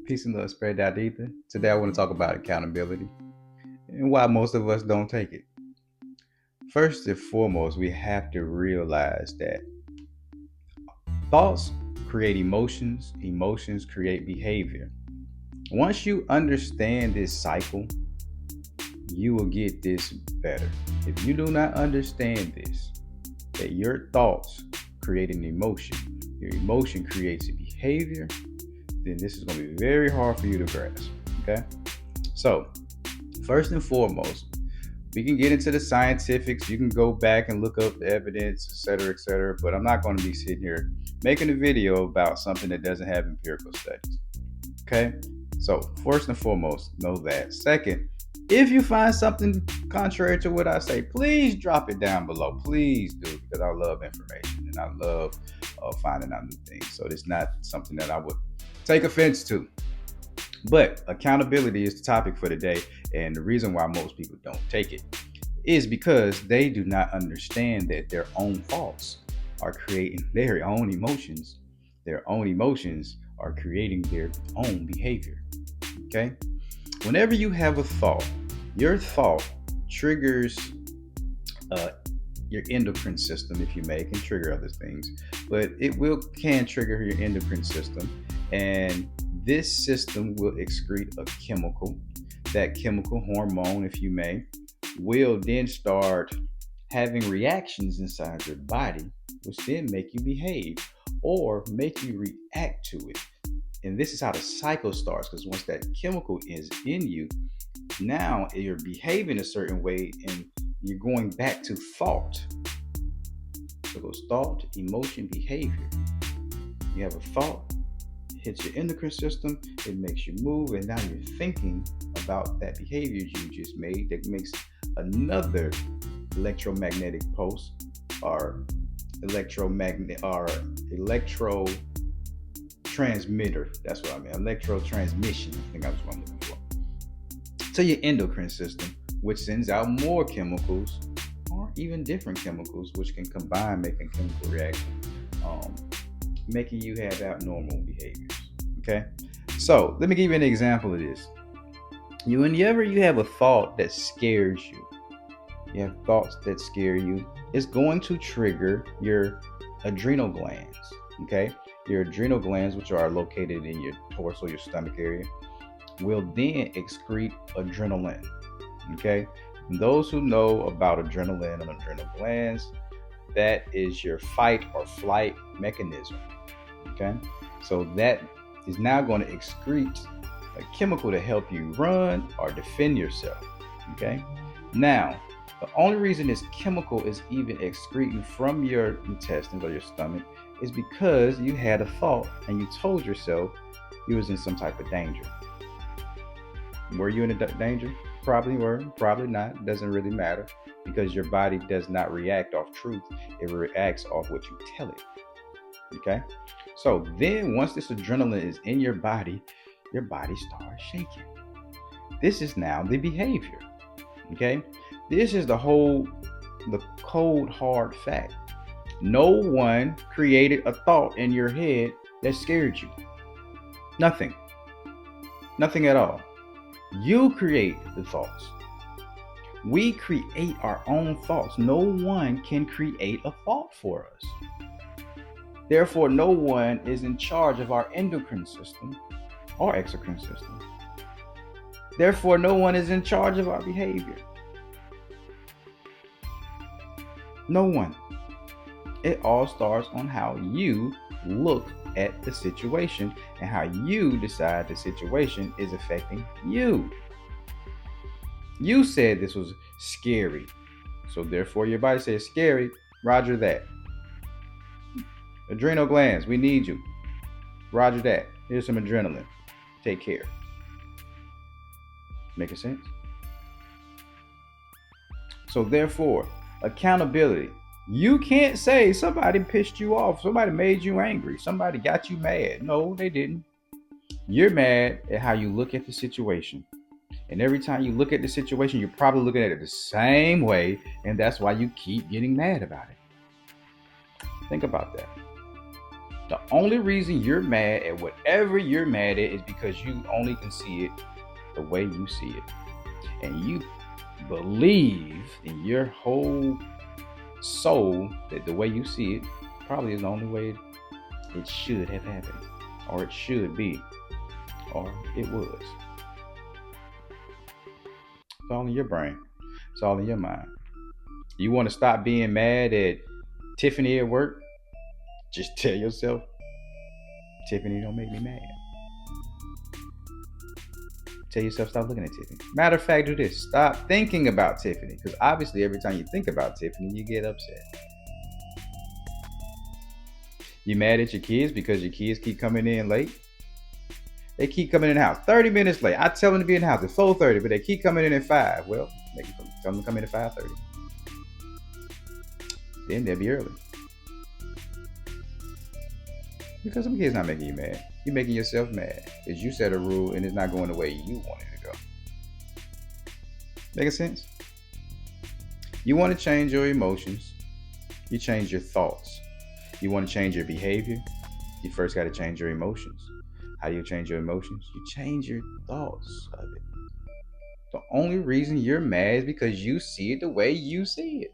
Peace and love spread out ether. Today I want to talk about accountability and why most of us don't take it. First and foremost, we have to realize that thoughts create emotions, emotions create behavior. Once you understand this cycle, you will get this better. If you do not understand this, that your thoughts create an emotion, your emotion creates a behavior, then this is going to be very hard for you to grasp. Okay? So, first and foremost, we can get into the scientifics. You can go back and look up the evidence, et cetera, but I'm not going to be sitting here making a video about something that doesn't have empirical studies. Okay? So, first and foremost, know that. Second, if you find something contrary to what I say, please drop it down below. Please do, because I love information and I love finding out new things. So, it's not something that I would take offense to. But accountability is the topic for today. And the reason why most people don't take it is because they do not understand that their own thoughts are creating their own emotions. Their own emotions are creating their own behavior. Okay? Whenever you have a thought, your thought triggers uh, your endocrine system, if you may. It can trigger other things, but it can trigger your endocrine system, and this system will excrete a chemical. That chemical hormone, if you may, will then start having reactions inside your body, which then make you behave or make you react to it. And this is how the cycle starts, because once that chemical is in you, now you're behaving a certain way and you're going back to thought. So it goes thought, emotion, behavior. You have a thought, it hits your endocrine system, it makes you move, and now you're thinking about that behavior you just made that makes another electromagnetic pulse or electro transmitter. That's what I mean. Electro transmission. I think that's what I'm looking for. To your endocrine system, which sends out more chemicals or even different chemicals, which can combine, making chemical reaction, making you have abnormal behaviors. Okay. So let me give you an example of this. Whenever you have a thought that scares you, you have thoughts that scare you, it's going to trigger your adrenal glands. Okay. Your adrenal glands, which are located in your torso, your stomach area, will then excrete adrenaline. Okay. And those who know about adrenaline and adrenal glands, that is your fight or flight mechanism. Okay. So that is now going to excrete a chemical to help you run or defend yourself. Okay. Now, the only reason this chemical is even excreting from your intestines or your stomach is because you had a thought and you told yourself you was in some type of danger. Were you in a danger? Probably were, probably not. Doesn't really matter, because your body does not react off truth. It reacts off what you tell it. Okay? So then once this adrenaline is in your body starts shaking. This is now the behavior. Okay? This is the cold hard fact. No one created a thought in your head that scared you. Nothing. Nothing at all. You create the thoughts. We create our own thoughts. No one can create a thought for us. Therefore, no one is in charge of our endocrine system or exocrine system. Therefore, no one is in charge of our behavior. No one. It all starts on how you look at the situation and how you decide the situation is affecting you. You said this was scary, so therefore your body says scary. Roger that. Adrenal glands, we need you. Roger that. Here's some adrenaline. Take care. Making sense? So therefore, accountability. You can't say somebody pissed you off, somebody made you angry, somebody got you mad. No, they didn't. You're mad at how you look at the situation. And every time you look at the situation, you're probably looking at it the same way, and that's why you keep getting mad about it. Think about that. The only reason you're mad at whatever you're mad at is because you only can see it the way you see it. And you believe in your whole soul that the way you see it probably is the only way it should have happened, or it should be, or it was. It's all in your brain. It's all in your mind. You want to stop being mad at Tiffany at work? Just tell yourself, Tiffany don't make me mad. Tell yourself, stop looking at Tiffany. Matter of fact, do this. Stop thinking about Tiffany. Because obviously, every time you think about Tiffany, you get upset. You mad at your kids because your kids keep coming in late? They keep coming in the house 30 minutes late. I tell them to be in the house at 4:30, but they keep coming in at 5. Well, tell them to come in at 5:30. Then they'll be early. Because some kids not making you mad. You're making yourself mad. Because you set a rule and it's not going the way you want it to go. Making sense? You want to change your emotions. You change your thoughts. You want to change your behavior. You first got to change your emotions. How do you change your emotions? You change your thoughts of it. The only reason you're mad is because you see it the way you see it.